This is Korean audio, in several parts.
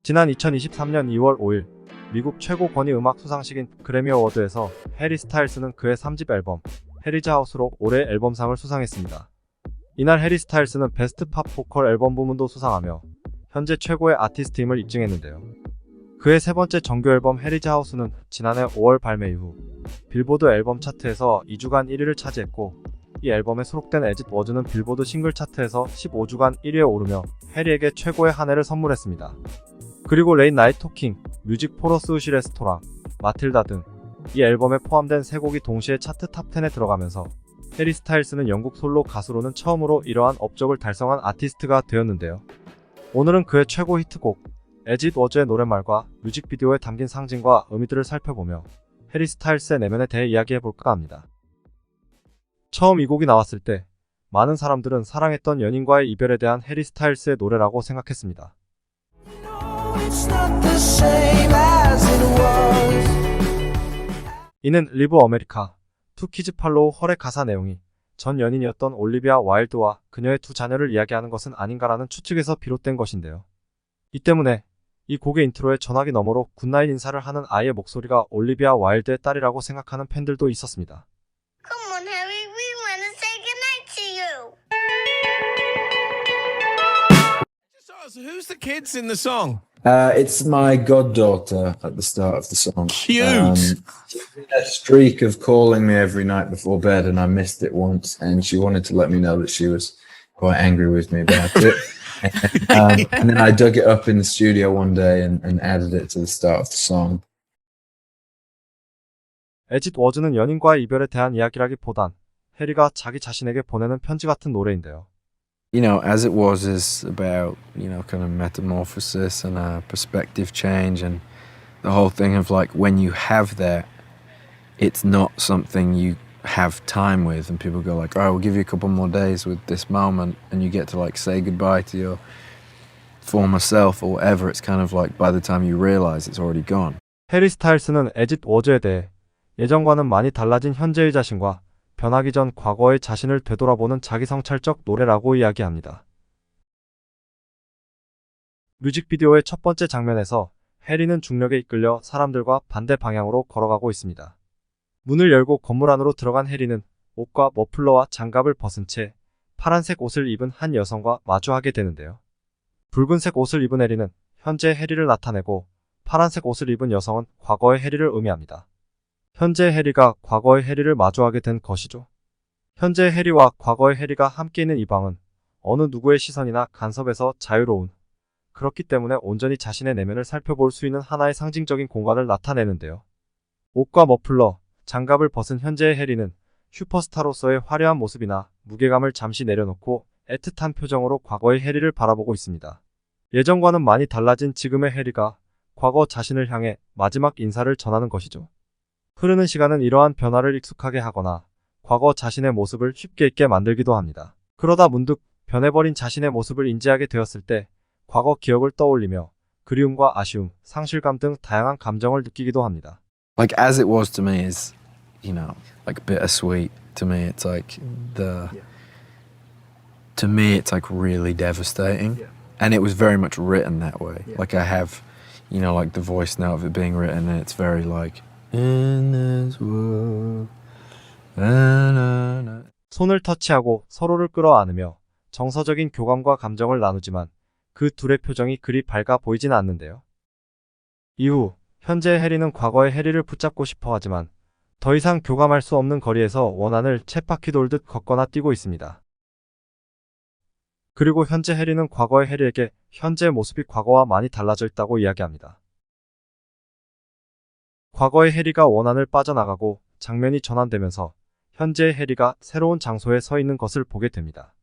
지난 2023년 2월 5일 미국 최고 권위 음악 수상식인 그래미 어워드에서 해리 스타일스는 그의 3집 앨범 해리즈 하우스로 올해의 앨범상을 수상했습니다. 이날 해리 스타일스는 베스트 팝 보컬 앨범 부문도 수상하며 현재 최고의 아티스트임을 입증했는데요. 그의 세 번째 정규 앨범 해리즈 하우스는 지난해 5월 발매 이후 빌보드 앨범 차트에서 2주간 1위를 차지했고, 이 앨범에 수록된 As It Was는 빌보드 싱글 차트에서 15주간 1위에 오르며 해리에게 최고의 한 해를 선물했습니다. 그리고 레인 나이트 토킹, 뮤직 포러 스우시 레스토랑, 마틸다 등 이 앨범에 포함된 세 곡이 동시에 차트 탑10에 들어가면서 해리 스타일스는 영국 솔로 가수로는 처음으로 이러한 업적을 달성한 아티스트가 되었는데요. 오늘은 그의 최고 히트곡 As It Was의 노랫말과 뮤직비디오에 담긴 상징과 의미들을 살펴보며 해리 스타일스의 내면에 대해 이야기해볼까 합니다. 처음 이 곡이 나왔을 때 많은 사람들은 사랑했던 연인과의 이별에 대한 해리 스타일스의 노래라고 생각했습니다. 이는 리브 아메리카, 투 키즈 팔로우 헐의 가사 내용이 전 연인이었던 올리비아 와일드와 그녀의 두 자녀를 이야기하는 것은 아닌가라는 추측에서 비롯된 것인데요. 이 때문에 이 곡의 인트로에 전화기 너머로 굿나잇 인사를 하는 아이의 목소리가 올리비아 와일드의 딸이라고 생각하는 팬들도 있었습니다. Come on, Harry, we want to say goodnight to you. So who's the kids in the song? It's my goddaughter at the start of the song. Cute. She had a streak of calling me every night before bed, and I missed it once, and she wanted to let me know that she was quite angry with me about it. And then I dug it up in the studio one day and added it to the start of the song. As It Was는 연인과의 이별에 대한 이야기라기보단 해리가 자기 자신에게 보내는 편지 같은 노래인데요. You know, As It Was is about, kind of metamorphosis and a perspective change, and the whole thing of like when you have that, it's not something you have time with, and people go like, oh, we'll give you a couple more days with this moment, and you get to like say goodbye to your former self or whatever. It's kind of like by the time you realize it's already gone. 해리 스타일스는 As It Was에 대해 예전과는 많이 달라진 현재의 자신과 변하기 전 과거의 자신을 되돌아보는 자기 성찰적 노래라고 이야기합니다. 뮤직비디오의 첫 번째 장면에서 해리는 중력에 이끌려 사람들과 반대 방향으로 걸어가고 있습니다. 문을 열고 건물 안으로 들어간 해리는 옷과 머플러와 장갑을 벗은 채 파란색 옷을 입은 한 여성과 마주하게 되는데요. 붉은색 옷을 입은 해리는 현재 해리를 나타내고, 파란색 옷을 입은 여성은 과거의 해리를 의미합니다. 현재 해리가 과거의 해리를 마주하게 된 것이죠. 현재 해리와 과거의 해리가 함께 있는 이 방은 어느 누구의 시선이나 간섭에서 자유로운, 그렇기 때문에 온전히 자신의 내면을 살펴볼 수 있는 하나의 상징적인 공간을 나타내는데요. 옷과 머플러, 장갑을 벗은 현재의 해리는 슈퍼스타로서의 화려한 모습이나 무게감을 잠시 내려놓고 애틋한 표정으로 과거의 해리를 바라보고 있습니다. 예전과는 많이 달라진 지금의 해리가 과거 자신을 향해 마지막 인사를 전하는 것이죠. 흐르는 시간은 이러한 변화를 익숙하게 하거나 과거 자신의 모습을 쉽게 잊게 만들기도 합니다. 그러다 문득 변해버린 자신의 모습을 인지하게 되었을 때 과거 기억을 떠올리며 그리움과 아쉬움, 상실감 등 다양한 감정을 느끼기도 합니다. Like As It Was to me is, like bittersweet to me. It's like to me it's like really devastating, and it was very much written that way. Like I have, like the voice note of it being written, and it's very like in this world. 손을 터치하고 서로를 끌어안으며 정서적인 교감과 감정을 나누지만 그 둘의 표정이 그리 밝아 보이진 않는데요. 이후 현재의 해리는 과거의 해리를 붙잡고 싶어 하지만 더 이상 교감할 수 없는 거리에서 원한을 쳇바퀴 돌듯 걷거나 뛰고 있습니다. 그리고 현재 해리는 과거의 해리에게 현재의 모습이 과거와 많이 달라져 있다고 이야기합니다. 과거의 해리가 원한을 빠져나가고 장면이 전환되면서 현재의 해리가 새로운 장소에 서 있는 것을 보게 됩니다.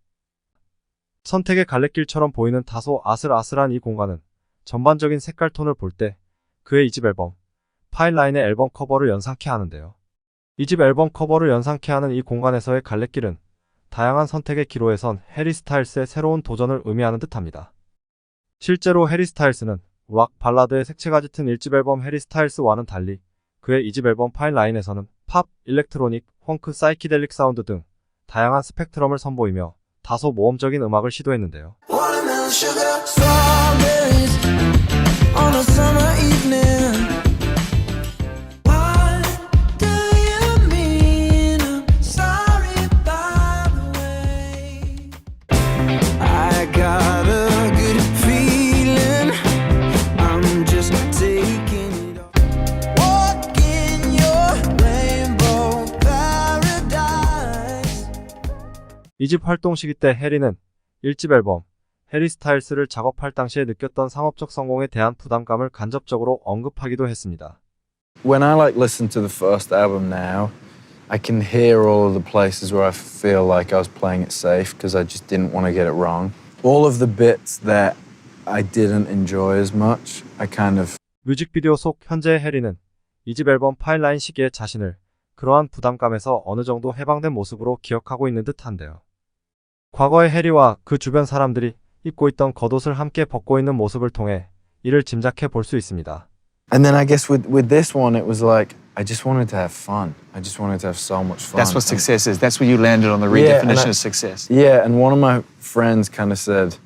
선택의 갈래길처럼 보이는 다소 아슬아슬한 이 공간은 전반적인 색깔 톤을 볼 때 그의 2집 앨범 파일라인의 앨범 커버를 연상케 하는데요. 2집 앨범 커버를 연상케 하는 이 공간에서의 갈래길은 다양한 선택의 기로에 선 해리 스타일스의 새로운 도전을 의미하는 듯합니다. 실제로 해리 스타일스는 락 발라드의 색채가 짙은 1집 앨범 해리 스타일스와는 달리 그의 2집 앨범 파일라인에서는 팝, 일렉트로닉, 펑크, 사이키델릭 사운드 등 다양한 스펙트럼을 선보이며 다소 모험적인 음악을 시도했는데요. 2집 활동 시기 때 해리는 1집 앨범 해리 스타일스를 작업할 당시에 느꼈던 상업적 성공에 대한 부담감을 간접적으로 언급하기도 했습니다. When I like listen to the first album now, I can hear all of the places where I feel like I was playing it safe because I just didn't want to get it wrong. All of the bits that I didn't enjoy as much, I kind of 뮤직비디오 속 현재의 해리는 2집 앨범 파일라인 시기에 자신을 그러한 부담감에서 어느 정도 해방된 모습으로 기억하고 있는 듯한데요. 과거의 해리와 그 주변 사람들이 입고 있던 겉옷을 함께 벗고 있는 모습을 통해 이를 짐작해 볼 수 있습니다. And then I guess with this one, it was like I just wanted to have fun. I just wanted to have so much fun. That's what success is. That's where you landed on the Yeah, and redefinition I- of success. Yeah, and one of my friends kind of said,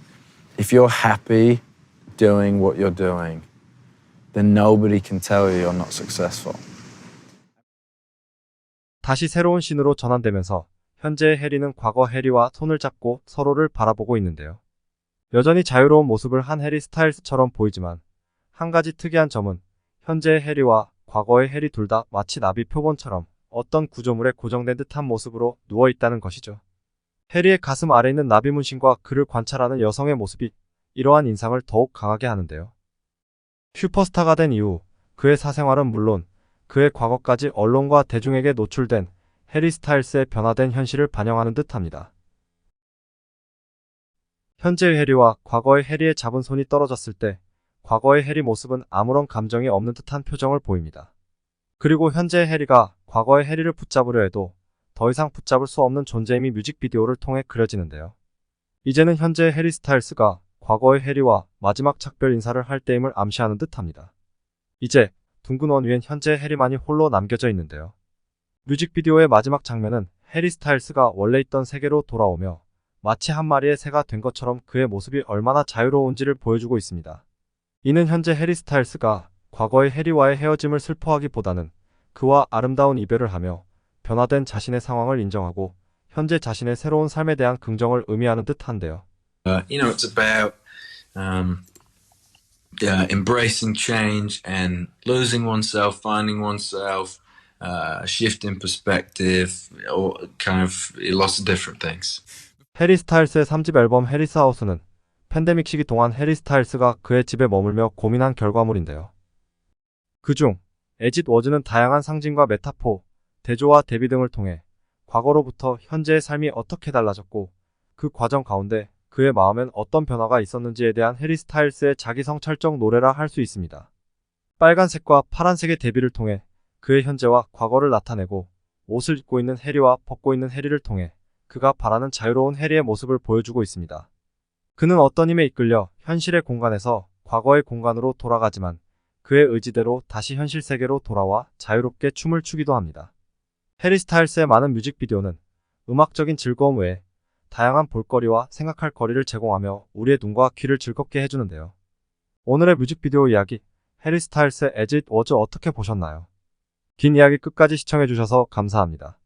if you're happy doing what you're doing, then nobody can tell you you're not successful. 다시 새로운 신으로 전환되면서 현재의 해리는 과거 해리와 손을 잡고 서로를 바라보고 있는데요. 여전히 자유로운 모습을 한 해리 스타일스처럼 보이지만 한 가지 특이한 점은 현재의 해리와 과거의 해리 둘 다 마치 나비 표본처럼 어떤 구조물에 고정된 듯한 모습으로 누워있다는 것이죠. 해리의 가슴 아래 있는 나비 문신과 그를 관찰하는 여성의 모습이 이러한 인상을 더욱 강하게 하는데요. 슈퍼스타가 된 이후 그의 사생활은 물론 그의 과거까지 언론과 대중에게 노출된 해리 스타일스의 변화된 현실을 반영하는 듯합니다. 현재의 해리와 과거의 해리의 잡은 손이 떨어졌을 때 과거의 해리 모습은 아무런 감정이 없는 듯한 표정을 보입니다. 그리고 현재의 해리가 과거의 해리를 붙잡으려 해도 더 이상 붙잡을 수 없는 존재임이 뮤직비디오를 통해 그려지는데요. 이제는 현재의 해리 스타일스가 과거의 해리와 마지막 작별 인사를 할 때임을 암시하는 듯합니다. 이제 둥근 원 위엔 현재의 해리만이 홀로 남겨져 있는데요. 뮤직비디오의 마지막 장면은 해리 스타일스가 원래 있던 세계로 돌아오며 마치 한 마리의 새가 된 것처럼 그의 모습이 얼마나 자유로운지를 보여주고 있습니다. 이는 현재 해리 스타일스가 과거의 해리와의 헤어짐을 슬퍼하기보다는 그와 아름다운 이별을 하며 변화된 자신의 상황을 인정하고 현재 자신의 새로운 삶에 대한 긍정을 의미하는 듯한데요. It's about embracing change and losing oneself, finding oneself, shift in perspective, or kind of lots of different things. 해리 스타일스의 3집 앨범 해리스 하우스는 팬데믹 시기 동안 해리 스타일스가 그의 집에 머물며 고민한 결과물인데요. 그중 As It Was는 다양한 상징과 메타포, 대조와 대비 등을 통해 과거로부터 현재의 삶이 어떻게 달라졌고 그 과정 가운데 그의 마음엔 어떤 변화가 있었는지에 대한 해리 스타일스의 자기 성찰적 노래라 할 수 있습니다. 빨간색과 파란색의 대비를 통해 그의 현재와 과거를 나타내고 옷을 입고 있는 해리와 벗고 있는 해리를 통해 그가 바라는 자유로운 해리의 모습을 보여주고 있습니다. 그는 어떤 힘에 이끌려 현실의 공간에서 과거의 공간으로 돌아가지만 그의 의지대로 다시 현실 세계로 돌아와 자유롭게 춤을 추기도 합니다. 해리 스타일스의 많은 뮤직비디오는 음악적인 즐거움 외에 다양한 볼거리와 생각할 거리를 제공하며 우리의 눈과 귀를 즐겁게 해주는데요. 오늘의 뮤직비디오 이야기 해리 스타일스의 As It Was 어떻게 보셨나요? 긴 이야기 끝까지 시청해주셔서 감사합니다.